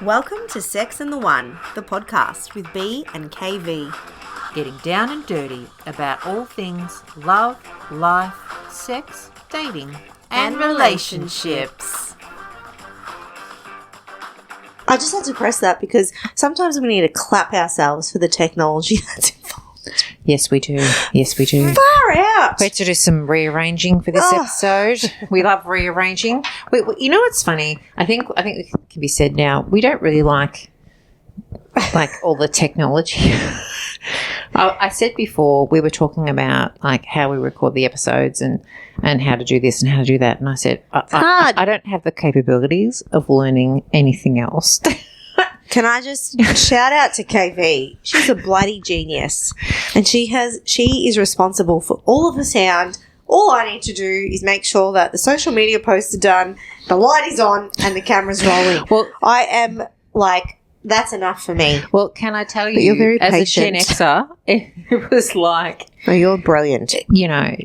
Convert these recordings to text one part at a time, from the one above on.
Welcome to Sex and the One, the podcast with B and KV. Getting down and dirty about all things love, life, sex, dating, and relationships. I just had to press that because sometimes we need to clap ourselves for the technology that's involved. Yes, we do. Yes, we do. Far out. We had to do some rearranging for this episode. We love rearranging. You know what's funny? I think it can be said now. We don't really like all the technology. I said before we were talking about like how we record the episodes and how to do this and how to do that, and I said I don't have the capabilities of learning anything else. Can I just shout out to KV? She's a bloody genius, and she is responsible for all of the sound. All I need to do is make sure that the social media posts are done, the light is on, and the camera's rolling. Well, I am like, that's enough for me. Well, can I tell you, you're very as patient. a Gen Xer, it was like, oh, you're brilliant. You know,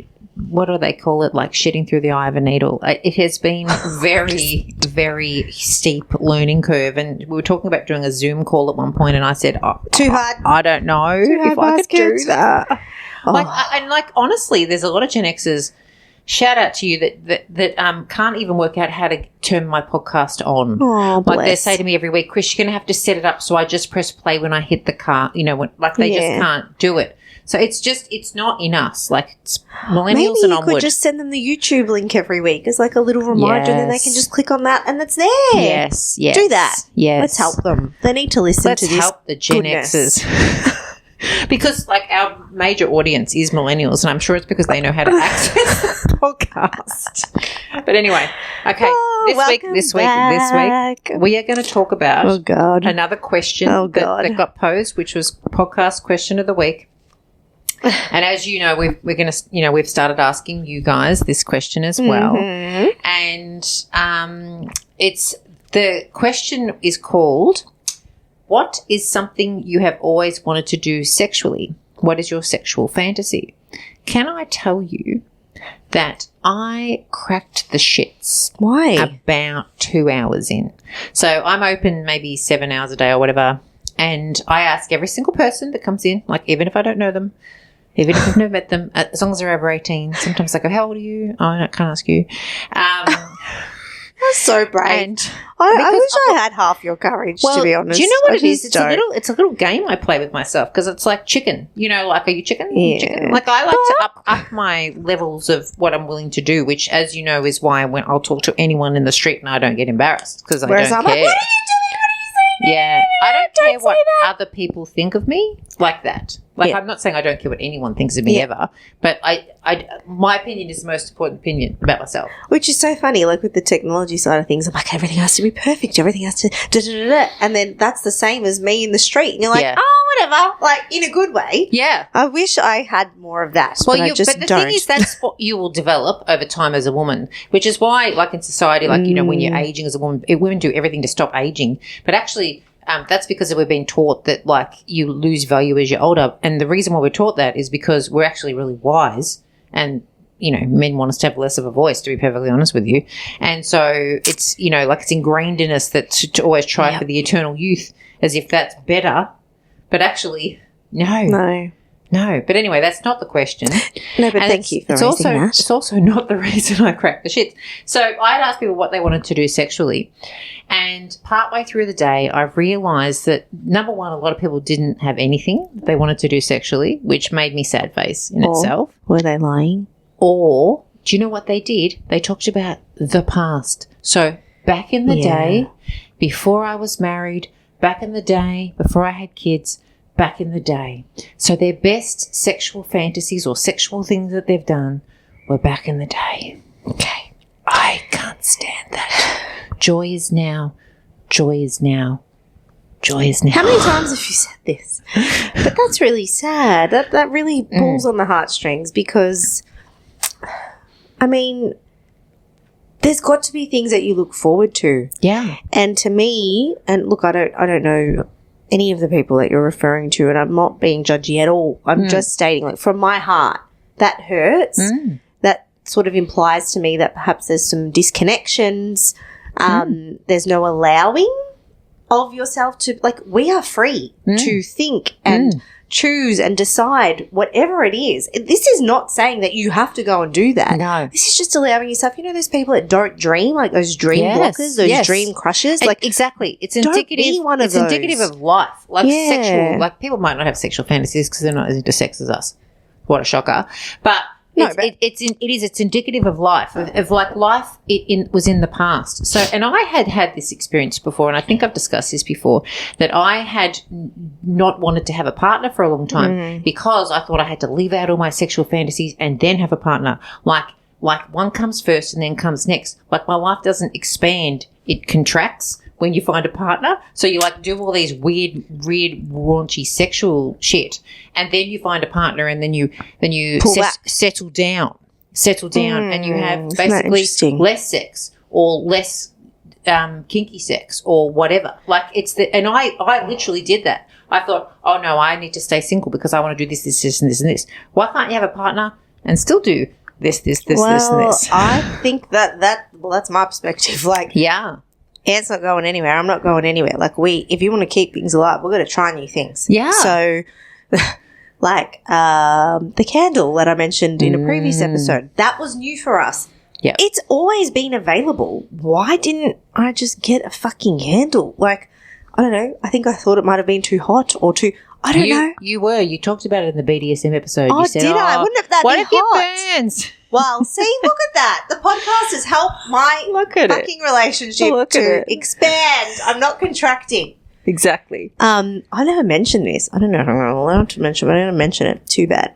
what do they call it? Like shitting through the eye of a needle. It has been very, very steep learning curve. And we were talking about doing a Zoom call at one point, and I said, too hard. I don't know if I could do that. Oh. Honestly, there's a lot of Gen Xers. Shout out to you that can't even work out how to turn my podcast on. Oh, bless. Like they say to me every week, Chris, you're going to have to set it up so I just press play when I hit the car. You know, just can't do it. So it's not in us. Like it's millennials Maybe and you onward. could just send them the YouTube link every week as like a little reminder, and then they can just click on that and it's there. Yes. Do that. Yes. Let's help them. They need to listen to this. Let's help the Gen Xers. Because, like, our major audience is millennials, and I'm sure it's because they know how to access the podcast. But anyway, okay, this week, we are going to talk about another question that got posed, which was podcast question of the week. And as you know, we've started asking you guys this question as well, and the question is called, what is something you have always wanted to do sexually? What is your sexual fantasy? Can I tell you that I cracked the shits? Why? About 2 hours in. So I'm open maybe 7 hours a day or whatever, and I ask every single person that comes in, like even if I don't know them, even if I've never met them, as long as they're over 18. Sometimes I go, how old are you? Oh, I can't ask you. That's so brave. I wish I had half your courage, to be honest. Do you know what it is? It's a little game I play with myself because it's like chicken. You know, like, are you chicken? Yeah. Chicken. Like, I like to up my levels of what I'm willing to do, which, as you know, is why when I'll talk to anyone in the street and I don't get embarrassed because I don't care. Like, what are you doing? What are you saying? Yeah. I don't care what other people think of me like that. Like, I'm not saying I don't care what anyone thinks of me ever, but my opinion is the most important opinion about myself. Which is so funny, like with the technology side of things, I'm like, everything has to be perfect, everything has to da-da-da-da. And then that's the same as me in the street. And you're like, oh, whatever, like in a good way. Yeah. I wish I had more of that, but I just don't. But the thing is, that's what you will develop over time as a woman, which is why, like in society, like, you know, when you're aging as a woman, women do everything to stop aging. But actually, that's because we've been taught that, like, you lose value as you're older. And the reason why we're taught that is because we're actually really wise and, you know, men want us to have less of a voice, to be perfectly honest with you. And so it's, you know, like it's ingrained in us that to always try for the eternal youth as if that's better. But actually, no. But anyway, that's not the question. No, but thank you for raising that. It's also not the reason I cracked the shit. So I'd asked people what they wanted to do sexually. And partway through the day, I realised that, number one, a lot of people didn't have anything they wanted to do sexually, which made me sad face in itself. Were they lying? Or, do you know what they did? They talked about the past. So back in the day, before I was married, back in the day, before I had kids, back in the day. So their best sexual fantasies or sexual things that they've done were back in the day. Okay. I can't stand that. Joy is now. Joy is now. Joy is now. How many times have you said this? But that's really sad. That really pulls on the heartstrings because, I mean, there's got to be things that you look forward to. Yeah. And to me, and look, I don't know any of the people that you're referring to, and I'm not being judgy at all. I'm just stating, like, from my heart, that hurts. That sort of implies to me that perhaps there's some disconnections. There's no allowing of yourself to, like, we are free to think and choose and decide whatever it is. This is not saying that you have to go and do that. No. This is just allowing yourself, you know, those people that don't dream, like those dream blockers, those dream crushes. Like, exactly. It's don't indicative. be one of it's those. indicative of life. Like sexual, like people might not have sexual fantasies because they're not as into sex as us. What a shocker. But it's indicative of life, of like life was in the past. So, and I had this experience before, and I think I've discussed this before, that I had not wanted to have a partner for a long time because I thought I had to leave out all my sexual fantasies and then have a partner. Like one comes first and then comes next. Like my life doesn't expand, it contracts when you find a partner. So you like do all these weird, raunchy sexual shit, and then you find a partner, and then you settle down, and you have basically less sex or less kinky sex or whatever. Like and I literally did that. I thought, oh no, I need to stay single because I want to do this, and this. Why can't you have a partner and still do this, and this? I think that's my perspective. Like, yeah. Ant's not going anywhere. I'm not going anywhere. Like if you want to keep things alive, we're going to try new things. Yeah. So, like the candle that I mentioned in a previous episode, that was new for us. Yeah. It's always been available. Why didn't I just get a fucking candle? Like, I don't know. I think I thought it might have been too hot or too. I don't know. You talked about it in the BDSM episode. Oh, you said, did I? Wouldn't have that what been if hot? it burns? Well, see, look at that. The podcast has helped my fucking relationship to expand. I'm not contracting. Exactly. I never mentioned this. I don't know if I'm allowed to mention it, but I'm going to mention it. Too bad.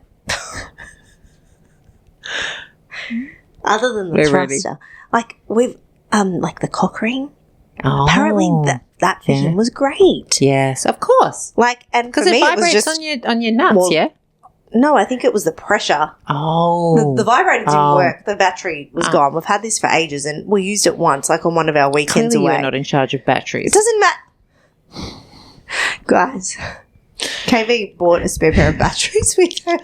Other than the thruster. Like, with, like the cock ring. Oh. Apparently that for him was great. Yes, of course. Like, and for because me, it vibrates was just on your nuts, yeah? No, I think it was the pressure. Oh. The vibrator didn't work. The battery was gone. We've had this for ages, and we used it once, like on one of our weekends Clearly away. You're not in charge of batteries. It doesn't matter. Guys, KV bought a spare pair of batteries with her,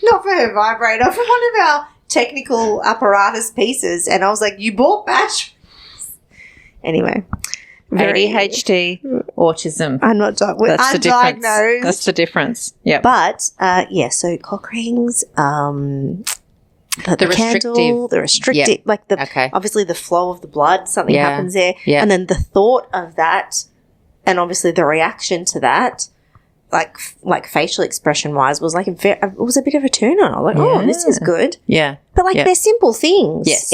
not for her vibrator, for one of our technical apparatus pieces, and I was like, you bought batteries? Anyway. ADHD, autism. I'm not undiagnosed. That's the difference. Yeah. But so cock rings, the candle, the restrictive, like obviously the flow of the blood, something happens there, and then the thought of that, and obviously the reaction to that, like facial expression wise, was like it was a bit of a turn on. I was like, oh, this is good. Yeah. But like they're simple things. Yes,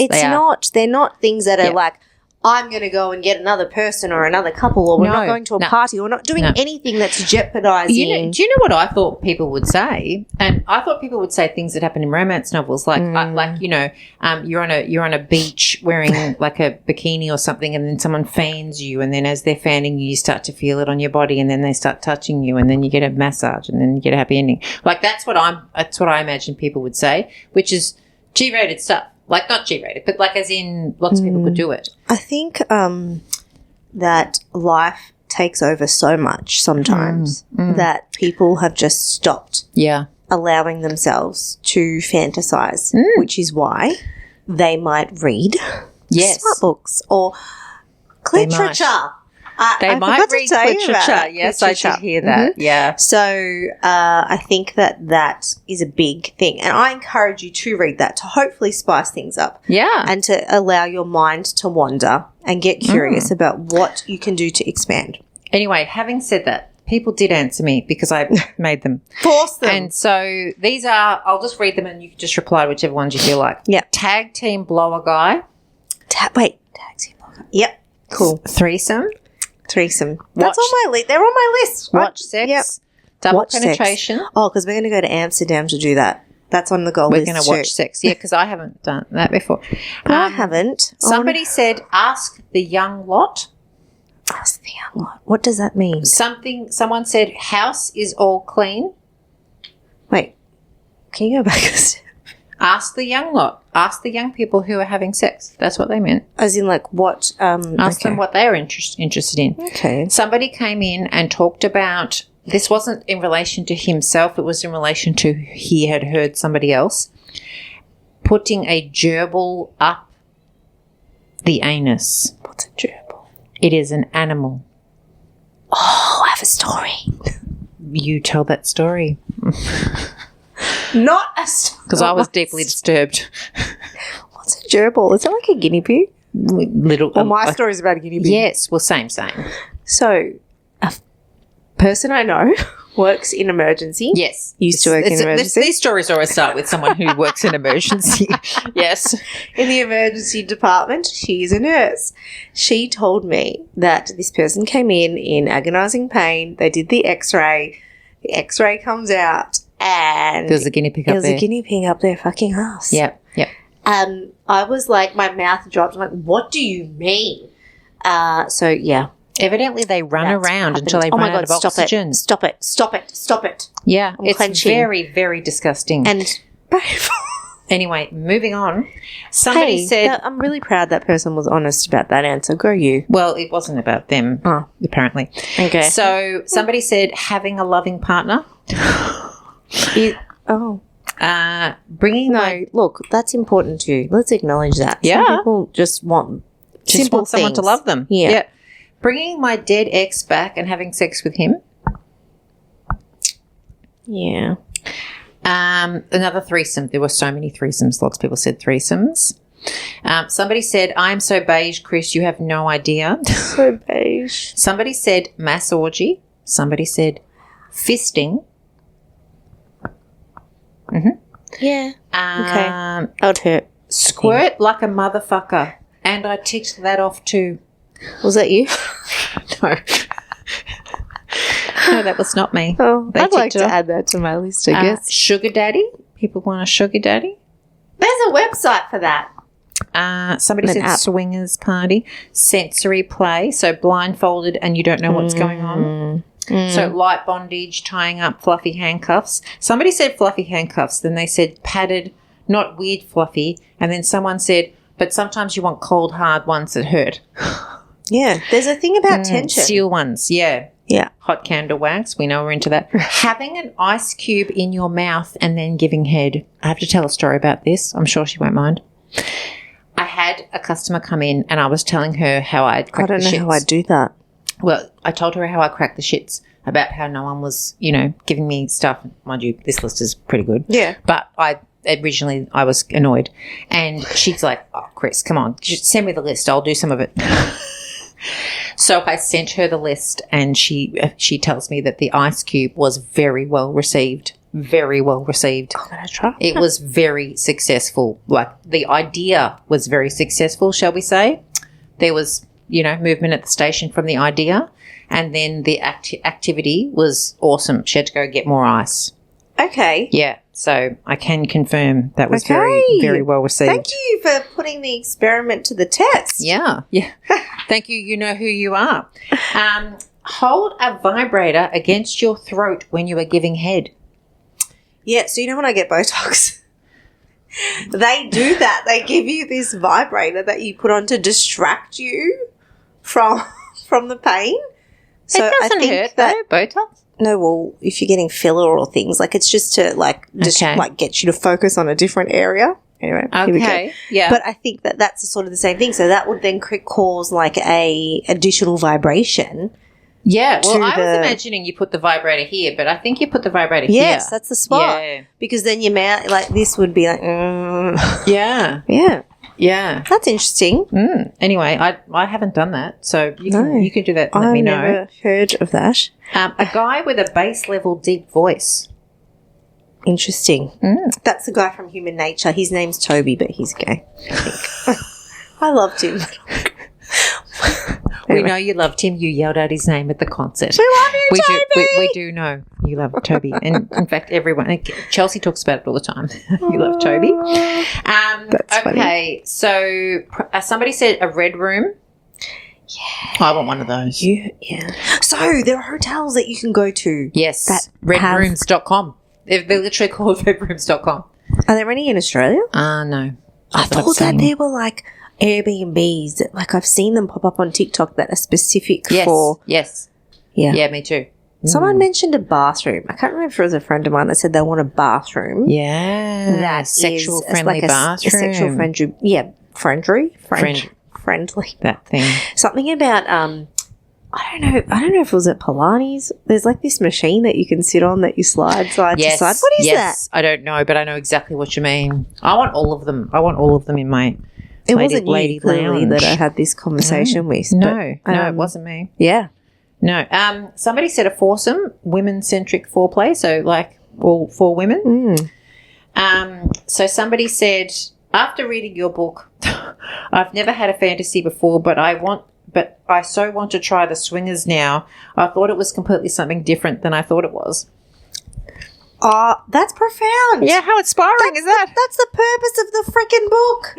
they're not things that are like, I'm going to go and get another person or another couple, or we're not going to a party, or we're not doing anything that's jeopardizing. Do you know what I thought people would say? And I thought people would say things that happen in romance novels, like you're on a beach wearing like a bikini or something, and then someone fans you, and then as they're fanning you, you start to feel it on your body, and then they start touching you, and then you get a massage, and then you get a happy ending. Like that's what I imagine people would say, which is G-rated stuff. Like, not G-rated, but like as in lots of people could do it. I think that life takes over so much sometimes that people have just stopped allowing themselves to fantasize, which is why they might read smart books or literature. They might read literature. Yes, I did hear that. Yeah. So I think that is a big thing. And I encourage you to read that, to hopefully spice things up. Yeah. And to allow your mind to wander and get curious about what you can do to expand. Anyway, having said that, people did answer me because I made them. Force them. And so these are, I'll just read them and you can just reply to whichever ones you feel like. Yeah. Tag team blower guy. Tag team blower guy. Yep. Cool. Threesome. That's on my list. They're on my list. Watch sex. Yep. Double penetration. Sex. Oh, because we're going to go to Amsterdam to do that. That's on the goal list. We're going to watch sex. Yeah, because I haven't done that before. I haven't. Somebody said, ask the young lot. Ask the young lot. What does that mean? Someone said, house is all clean. Wait, can you go back a step? Ask the young lot. Ask the young people who are having sex. That's what they meant. As in, like, what? Ask them what they're interested in. Okay. Somebody came in and talked about, this wasn't in relation to himself, it was in relation to he had heard somebody else putting a gerbil up the anus. What's a gerbil? It is an animal. Oh, I have a story. You tell that story. Not a story. Because I was deeply disturbed. What's a gerbil? Is it like a guinea pig? Little. Well, my story's about a guinea pig. Yes. Well, same. So, a person I know works in emergency. Yes. Used to work in emergency. These stories always start with someone who works in emergency. Yes. In the emergency department. She's a nurse. She told me that this person came in agonising pain. They did the x-ray. The x-ray comes out and There's a guinea pig up there. There's a guinea pig up their fucking ass. Yep. I was like, my mouth dropped. I'm like, what do you mean? So, yeah. Evidently, they run That's around happened. until they run out of oxygen. Stop it. Yeah, I'm it's clenching. very, very disgusting. And anyway, moving on. Somebody hey, said, I'm really proud that person was honest about that answer. Go you. well, it wasn't about them, apparently. Okay. So somebody said having a loving partner. Bringing No, look, that's important too. Let's acknowledge that. Yeah. Some people just want simple someone to things. love them. Yeah. Bringing my dead ex back and having sex with him. Yeah. Another threesome. There were so many threesomes. Lots of people said threesomes. Somebody said, I'm so beige, Chris, you have no idea. So beige. Somebody said mass orgy. Somebody said fisting. Yeah. Okay. That would hurt. Squirt like a motherfucker. And I ticked that off too. Was that you? No. No, that was not me. Oh, They I'd like ticked it to off. add that to my list, I guess. Sugar daddy. People want a sugar daddy. There's a website for that. Somebody An said app. swingers party. Sensory play. So blindfolded and you don't know what's going on. So light bondage, tying up fluffy handcuffs. Somebody said fluffy handcuffs. Then they said padded, not weird fluffy. And then someone said, but sometimes you want cold, hard ones that hurt. Yeah. There's a thing about tension. Steel ones, yeah. Yeah. Hot candle wax. We know we're into that. Having an ice cube in your mouth and then giving head. I have to tell a story about this. I'm sure she won't mind. I had a customer come in and I was telling her how I'd cracked I don't know how I'd do that. Well, I told her how I cracked the shits about how no one was, giving me stuff. Mind you, this list is pretty good. Yeah. But originally I was annoyed. And she's like, oh, Chris, come on, just send me the list. I'll do some of it. So I sent her the list and she tells me that the ice cube was very well received. Very well received. I'm going to try. It was very successful. Like the idea was very successful, shall we say. There was, movement at the station from the idea. And then the activity was awesome. She had to go get more ice. Okay. Yeah. So I can confirm that was Okay. very, very well received. Thank you for putting the experiment to the test. Yeah. Yeah. Thank you. You know who you are. Hold a vibrator against your throat when you are giving head. Yeah, so when I get Botox, they do that. They give you this vibrator that you put on to distract you from the pain. So it doesn't hurt, though, Botox. No, well, if you're getting filler or things, it's just to get you to focus on a different area. Anyway, here we go. Okay, yeah. But I think that that's sort of the same thing. So that would then cause a additional vibration. Yeah, well, I was the- imagining you put the vibrator here, but I think you put the vibrator here. Yes, that's the spot. Yeah. Because then your mouth, this would be Yeah, yeah. yeah. That's interesting. Anyway, I haven't done that, so you No. can do that and let I've me know. never heard of that. A guy with a bass level deep voice. Interesting. That's the guy from Human Nature. His name's Toby, but he's gay, I think. I loved him. We know you loved him. You yelled out his name at the concert. We love you, Toby! We do know you love Toby. And in fact, everyone, Chelsea talks about it all the time. You love Toby. That's funny. Okay, so somebody said a red room. Yeah. I want one of those. Yeah. So there are hotels that you can go to. Yes. That Redrooms.com. They're literally called redrooms.com. Are there any in Australia? No. I thought that there were Airbnbs that I've seen them pop up on TikTok that are specific Yes. for. Yes. Yeah. Yeah, me too. Someone mentioned a bathroom. I can't remember if it was a friend of mine that said they want a bathroom. Yeah. That sexual is friendly like a bathroom. sexual friendly. Yeah, friendly. That thing. Something about I don't know if it was at Pilates. There's like this machine that you can sit on that you slide side to side. What is that? I don't know, but I know exactly what you mean. I want all of them. in my It wasn't you clearly lounge. that I had this conversation with. No, but, it wasn't me. Yeah. No. Somebody said a foursome, women-centric foreplay, so like all 4 women. So somebody said, after reading your book, I've never had a fantasy before, but I so want to try the swingers now. I thought it was completely something different than I thought it was. That's profound. Yeah, how inspiring is that? That's the purpose of the freaking book.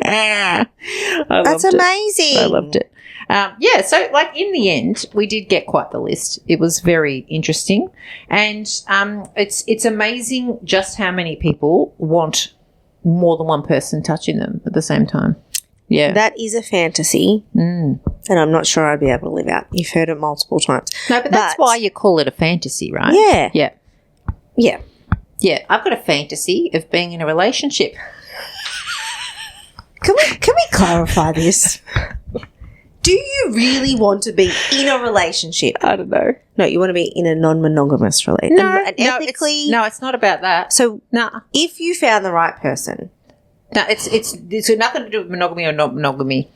That's amazing. I loved it. Yeah, so like in the end, we did get quite the list. It was very interesting, and it's amazing just how many people want more than one person touching them at the same time. Yeah, that is a fantasy, and I'm not sure I'd be able to live out. You've heard it multiple times. No, but that's why you call it a fantasy, right? Yeah, yeah, yeah, yeah. I've got a fantasy of being in a relationship. Can we clarify this? Do you really want to be in a relationship? I don't know. No, you want to be in a non-monogamous relationship. No, and ethically, it's not about that. So, nah. If you found the right person, no, it's got nothing to do with monogamy or not monogamy.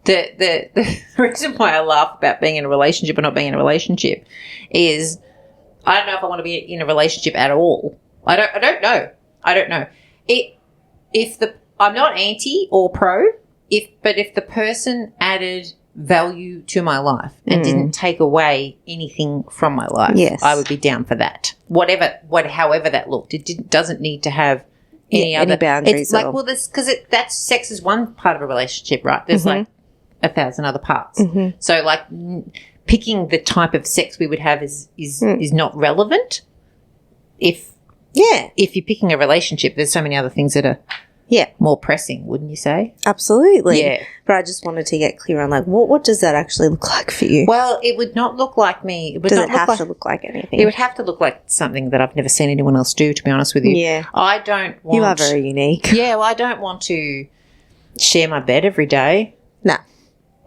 The reason why I laugh about being in a relationship or not being in a relationship is I don't know if I want to be in a relationship at all. I don't know. I'm not anti or pro. But if the person added value to my life and didn't take away anything from my life, yes, I would be down for that. However that looked, doesn't need to have any boundaries. It's like, well, that's sex is one part of a relationship, right? There's like 1,000 other parts. So like picking the type of sex we would have is not relevant. If you're picking a relationship, there's so many other things that are more pressing, wouldn't you say? Absolutely. Yeah. But I just wanted to get clear on like what does that actually look like for you? Well, it would not look like me. Does it have to look like anything? It would have to look like something that I've never seen anyone else do, to be honest with you. Yeah. I don't want... You are very unique. Yeah, well, I don't want to share my bed every day. No.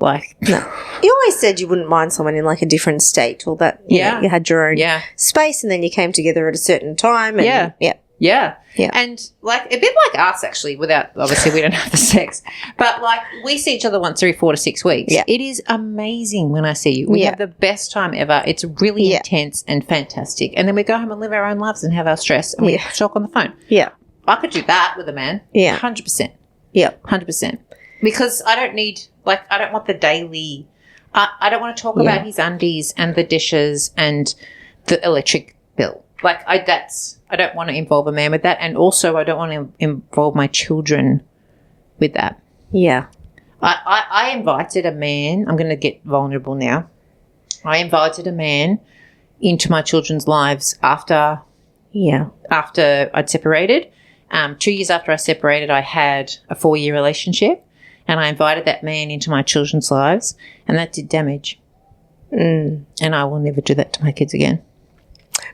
Like... No. You always said you wouldn't mind someone in like a different state or that you know, you had your own space and then you came together at a certain time. And, Yeah. And like a bit like us actually, without obviously we don't have the sex, but like we see each other once every 4 to 6 weeks. Yeah. It is amazing when I see you. We have the best time ever. It's really intense and fantastic. And then we go home and live our own lives and have our stress and we talk on the phone. Yeah. I could do that with a man. Yeah. 100%. Yeah. 100%. Because I don't need, like, I don't want the daily, I don't want to talk about his undies and the dishes and the electric bill. Like, I don't want to involve a man with that. And also I don't want to involve my children with that. Yeah. I invited a man. I'm going to get vulnerable now. I invited a man into my children's lives after I'd separated. 2 years after I separated, I had a 4-year relationship and I invited that man into my children's lives and that did damage. And I will never do that to my kids again.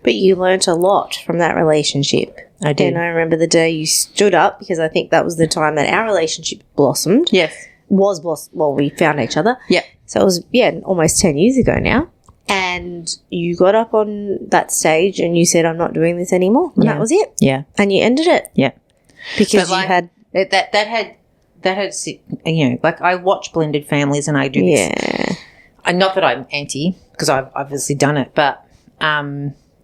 But you learnt a lot from that relationship. I did. And I remember the day you stood up because I think that was the time that our relationship blossomed. Yes. Well, we found each other. Yeah. So it was, almost 10 years ago now. And you got up on that stage and you said, I'm not doing this anymore. And that was it. Yeah. And you ended it. Yeah. Because you had... That had, you know, like I watch blended families and I do this. Yeah. Not that I'm anti because I've obviously done it, but...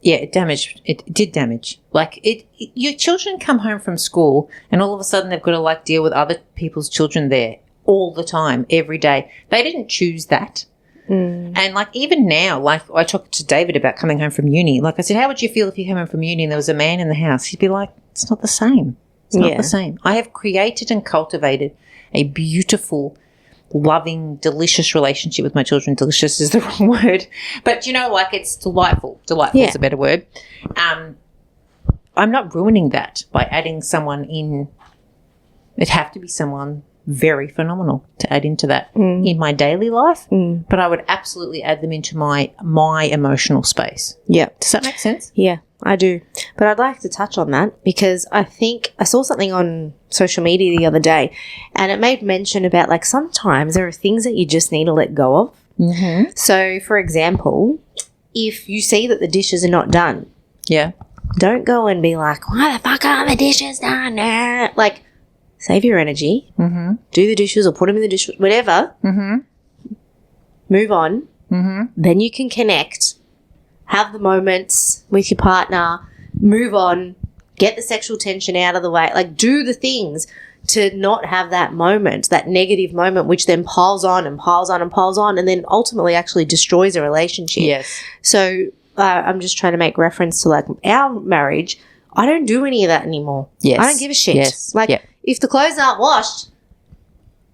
it did damage. Like your children come home from school and all of a sudden they've got to like deal with other people's children there all the time, every day. They didn't choose that. And like even now, like I talked to David about coming home from uni. Like I said, how would you feel if you came home from uni and there was a man in the house? He'd be like, it's not the same. It's not the same. I have created and cultivated a beautiful, loving, delicious relationship with my children. Delicious is the wrong word. But, you know, like it's delightful. Delightful is a better word. I'm not ruining that by adding someone in. It'd have to be someone very phenomenal to add into that in my daily life, but I would absolutely add them into my emotional space. Yeah. Does that make sense? Yeah, I do. But I'd like to touch on that because I think I saw something on social media the other day and it made mention about like sometimes there are things that you just need to let go of. Mm-hmm. So, for example, if you see that the dishes are not done, don't go and be like, why the fuck aren't the dishes done? Like, save your energy, do the dishes or put them in the dish, whatever, move on, then you can connect, have the moments with your partner, move on, get the sexual tension out of the way, like do the things to not have that moment, that negative moment, which then piles on and piles on and piles on and then ultimately actually destroys a relationship. Yes. So I'm just trying to make reference to like our marriage. I don't do any of that anymore. Yes. I don't give a shit. Yes. Like if the clothes aren't washed,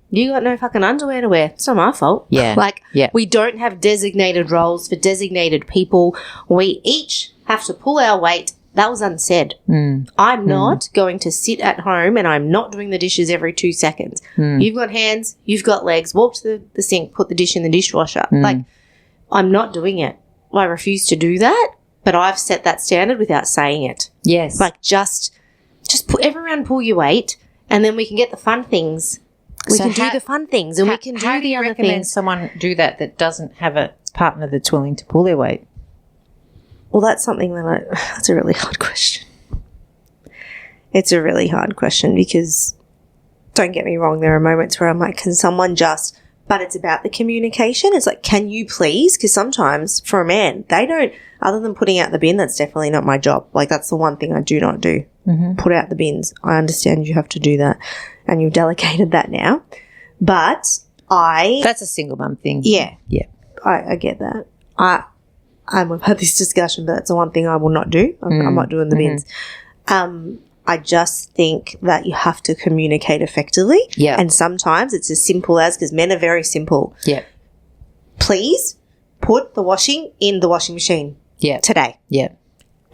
you got no fucking underwear to wear. It's not my fault. Yeah. Like we don't have designated roles for designated people. We each have to pull our weight. That was unsaid. I'm not going to sit at home and I'm not doing the dishes every 2 seconds. You've got hands, you've got legs, walk to the sink, put the dish in the dishwasher. Like I'm not doing it. I refuse to do that, but I've set that standard without saying it. Yes. Like just put everyone pull your weight and then we can get the fun things. We can do the fun things and we can do the other things. Someone do that doesn't have a partner that's willing to pull their weight? Well, that's something that that's a really hard question. It's a really hard question because don't get me wrong, there are moments where I'm like, can someone just, but it's about the communication. It's like, can you please? Because sometimes for a man, they don't, other than putting out the bin, that's definitely not my job. Like that's the one thing I do not do. Put out the bins. I understand you have to do that and you've delegated that now. But that's a single mum thing. Yeah. Yeah. I get that. We've had this discussion, but that's the one thing I will not do. I'm not doing the bins. I just think that you have to communicate effectively. Yeah. And sometimes it's as simple as, because men are very simple. Yeah. Please put the washing in the washing machine. Yeah. Today. Yeah.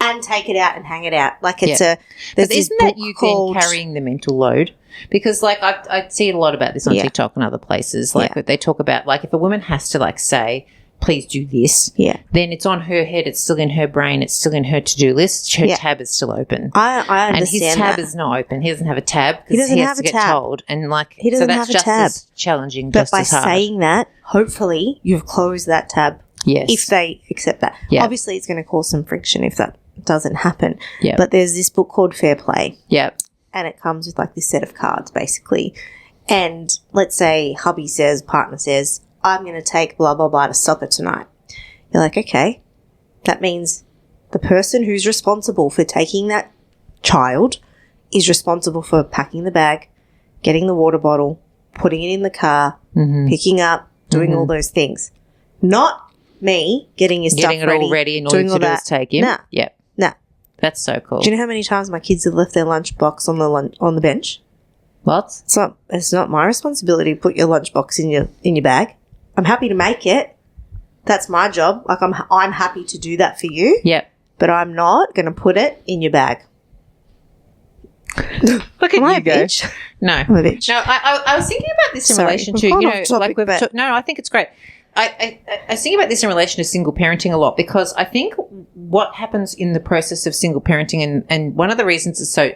And take it out and hang it out. Like it's but isn't that you then carrying the mental load? Because like I see a lot about this on TikTok and other places. Like they talk about like if a woman has to like say, please do this, then it's on her head, it's still in her brain, it's still in her to-do list, her tab is still open. I understand. And his tab is not open. He doesn't have a tab he because he has have to a get tab. told. And like, he doesn't so that's have a just tab. as challenging, but just by as hard. saying that, hopefully you've closed that tab. Yes. If they accept that. Yeah. Obviously it's going to cause some friction if that doesn't happen. Yeah. But there's this book called Fair Play. Yeah. And it comes with like this set of cards basically. And let's say hubby says, partner says, I'm going to take blah, blah, blah to soccer tonight. You're like, okay, that means the person who's responsible for taking that child is responsible for packing the bag, getting the water bottle, putting it in the car, picking up, doing all those things. Not me getting your stuff ready. Getting it all ready and all you do is take him. Nah. Yeah. Nah. That's so cool. Do you know how many times my kids have left their lunchbox on the bench? What? It's not my responsibility to put your lunchbox in your bag. I'm happy to make it. That's my job. Like I'm happy to do that for you. Yep. But I'm not going to put it in your bag. Look at you go. Bitch? No. I'm a bitch. No, I was thinking about this in relation to, you know, like we've no, I think it's great. I was thinking about this in relation to single parenting a lot because I think what happens in the process of single parenting and one of the reasons is I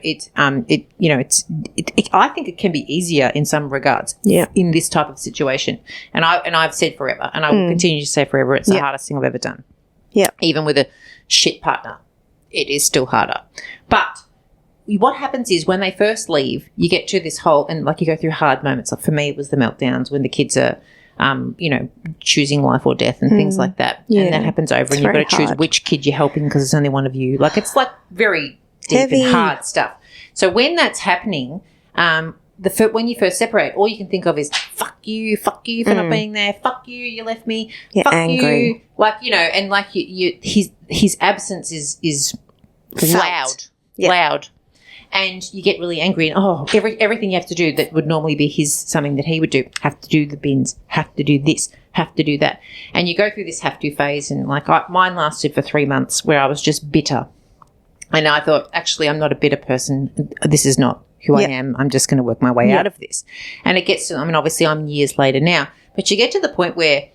think it can be easier in some regards in this type of situation. And I've said forever and I will continue to say forever it's the hardest thing I've ever done. Yeah. Even with a shit partner, it is still harder. But what happens is when they first leave, you get to this whole and like you go through hard moments. Like for me, it was the meltdowns when the kids are choosing life or death and things like that. Yeah. And that happens over and you've got to choose which kid you're helping because it's only one of you. Like it's like very deep heavy and hard stuff. So when that's happening, when you first separate, all you can think of is fuck you for not being there. Fuck you, you left me. You're fuck angry. You. Like, and like his absence is loud. And you get really angry and, everything you have to do that would normally be something that he would do, have to do the bins, have to do this, have to do that. And you go through this have to phase and like mine lasted for 3 months where I was just bitter. And I thought, actually, I'm not a bitter person. This is not who I am. I'm just going to work my way out of this. And it gets to, I mean, obviously I'm years later now, but you get to the point where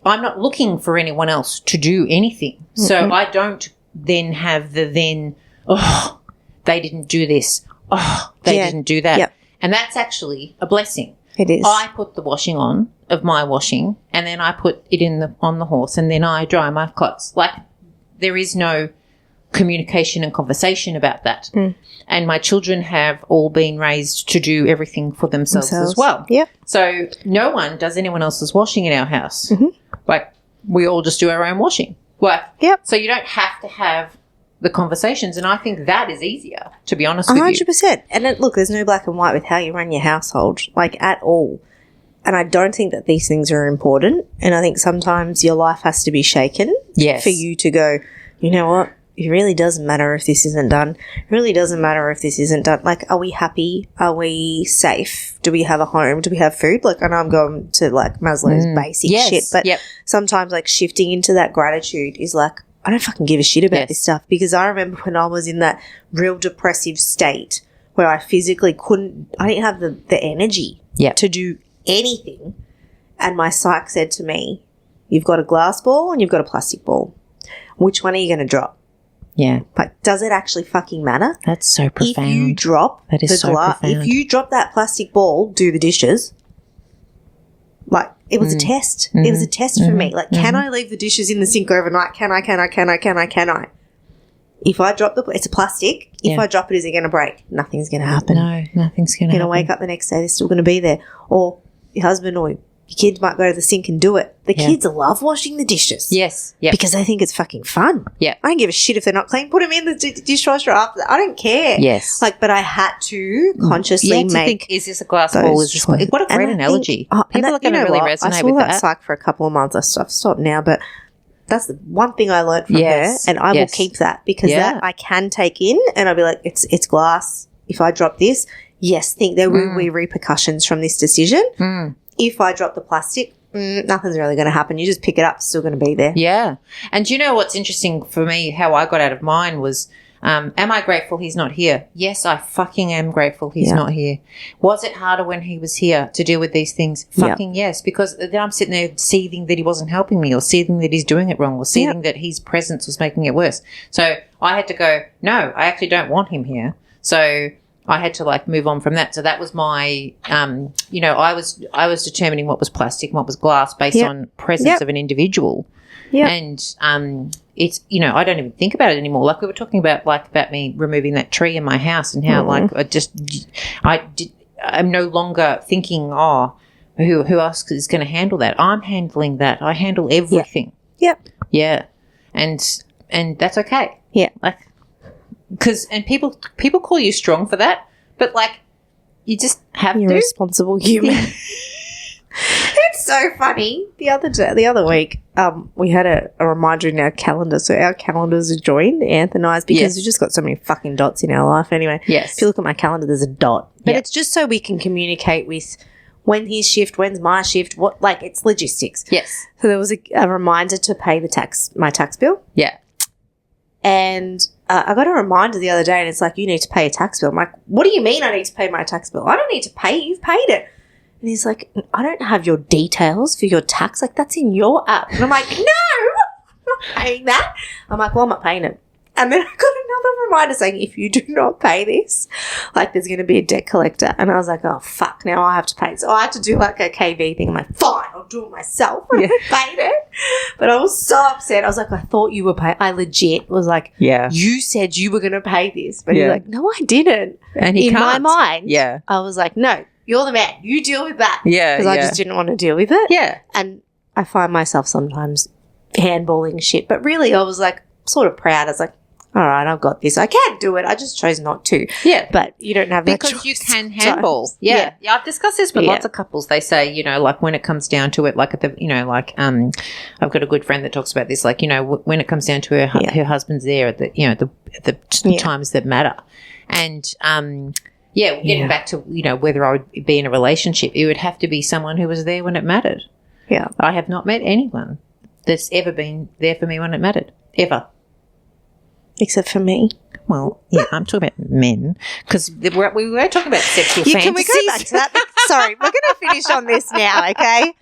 I'm not looking for anyone else to do anything. So I don't then have oh, they didn't do this. Oh, they didn't do that. Yep. And that's actually a blessing. It is. I put the washing on of my washing, and then I put it on the horse, and then I dry my clothes. Like, there is no communication and conversation about that. And my children have all been raised to do everything for themselves as well. Yep. So no one does anyone else's washing in our house. Like, we all just do our own washing. Like, so you don't have to have the conversations, and I think that is easier, to be honest with you. 100%. And look, there's no black and white with how you run your household, like, at all. And I don't think that these things are important. And I think sometimes your life has to be shaken for you to go, you know what? It really doesn't matter if this isn't done. It really doesn't matter if this isn't done. Like, are we happy? Are we safe? Do we have a home? Do we have food? Like, I know I'm going to, like, Maslow's basic shit, but sometimes, like, shifting into that gratitude is like, I don't fucking give a shit about this stuff, because I remember when I was in that real depressive state where I physically I didn't have the energy to do anything, and my psych said to me, you've got a glass ball and you've got a plastic ball. Which one are you going to drop? Yeah. Like, does it actually fucking matter? That's so profound. If you drop if you drop that plastic ball, do the dishes. Like, it was a test. It was a test for me. Like, can I leave the dishes in the sink overnight? Can I? If I drop it's a plastic. If I drop it, is it going to break? Nothing's going to happen. No, nothing's going to happen. You're going to wake up the next day, they're still going to be there. Or your husband or your kids might go to the sink and do it. The kids love washing the dishes. Yes. Yeah. Because they think it's fucking fun. Yeah. I don't give a shit if they're not clean. Put them in the dishwasher after that. I don't care. Yes. Like, but I had to consciously think, is this a glass ball? Is this what a great analogy. People are going to really resonate with that. I saw that psych for a couple of months. I've stopped now, but that's the one thing I learned from her, and I will keep that, because that I can take in, and I'll be like, it's glass. If I drop this, there will be repercussions from this decision. If I drop the plastic, nothing's really going to happen. You just pick it up, it's still going to be there. Yeah. And you know what's interesting for me, how I got out of mine was, am I grateful he's not here? Yes, I fucking am grateful he's not here. Was it harder when he was here to deal with these things? Fucking yes, because then I'm sitting there seething that he wasn't helping me, or seething that he's doing it wrong, or seething that his presence was making it worse. So I had to go, no, I actually don't want him here. So I had to, like, move on from that. So that was my, I was determining what was plastic and what was glass based on presence of an individual. Yeah. And it's, I don't even think about it anymore. Like, we were talking about, like, about me removing that tree in my house, and how, like, I'm no longer thinking, who else is going to handle that? I'm handling that. I handle everything. Yep. Yeah. And that's okay. Yeah. Like, and people call you strong for that, but, like, you just have You're a responsible human. It's so funny. The other week, we had a reminder in our calendar. So our calendars are joined, Anth and I's, because we've just got so many fucking dots in our life anyway. Yes. If you look at my calendar, there's a dot. But it's just so we can communicate with when his shift, when's my shift, it's logistics. Yes. So there was a reminder to pay my tax bill. Yeah. And I got a reminder the other day, and it's like, you need to pay a tax bill. I'm like, what do you mean I need to pay my tax bill? I don't need to pay it. You've paid it. And he's like, I don't have your details for your tax. Like, that's in your app. And I'm like, no, I'm not paying that. I'm like, well, I'm not paying it. And then I got another reminder saying, if you do not pay this, like, there's going to be a debt collector. And I was like, oh, fuck, now I have to pay it. So I had to do, like, a KV thing. I'm like, fine, I'll do it myself. And I paid it. But I was so upset. I was like, I thought you were paying. I legit was like, you said you were going to pay this. But he's like, no, I didn't. And he in can't. my mind, I was like, no, you're the man. You deal with that. Yeah. Because I just didn't want to deal with it. Yeah. And I find myself sometimes handballing shit. But really, I was like, sort of proud. I was like, all right, I've got this. I can do it. I just chose not to. Yeah. But you don't have that because choice you can handball. Yeah. I've discussed this with lots of couples. They say, like, when it comes down to it, like, at the, I've got a good friend that talks about this, like, when it comes down to her husband's there at the times that matter. And, getting back to, whether I would be in a relationship, it would have to be someone who was there when it mattered. Yeah. I have not met anyone that's ever been there for me when it mattered. Ever. Except for me. Well, yeah, I'm talking about men because we were talking about sexual Yeah, fantasies. can we go back to that? Sorry, we're going to finish on this now, okay?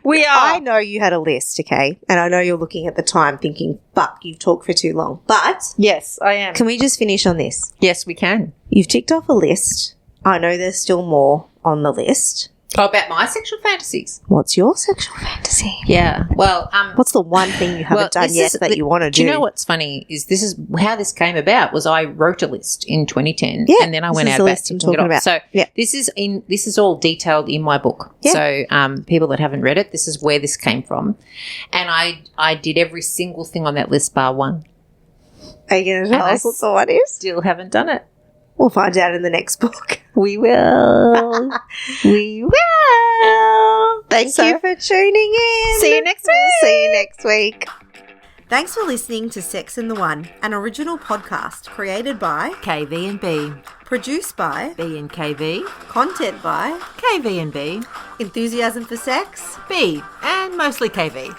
We are. I know you had a list, okay? And I know you're looking at the time thinking, fuck, you've talked for too long. But Yes, I am. can we just finish on this? Yes, we can. You've ticked off a list. I know there's still more on the list. Oh, about my sexual fantasies. What's your sexual fantasy? Yeah. Well, What's the one thing you haven't done yet that you want to do? Do you know what's funny is this is how this came about was I wrote a list in 2010 Yeah, and then I this went is out the about list I'm ticking it talking off. about. So Yeah. this is all detailed in my book. Yeah. So people that haven't read it, this is where this came from. And I did every single thing on that list bar one. Are you going to tell us what the one is? Still haven't done it. We'll find out in the next book. We will. We will. Thank you for tuning in. See you next week. See you next week. Thanks for listening to Sex and the One, an original podcast created by KV and B. produced by B and KV. content by KV and B. enthusiasm for sex. B. And mostly KV.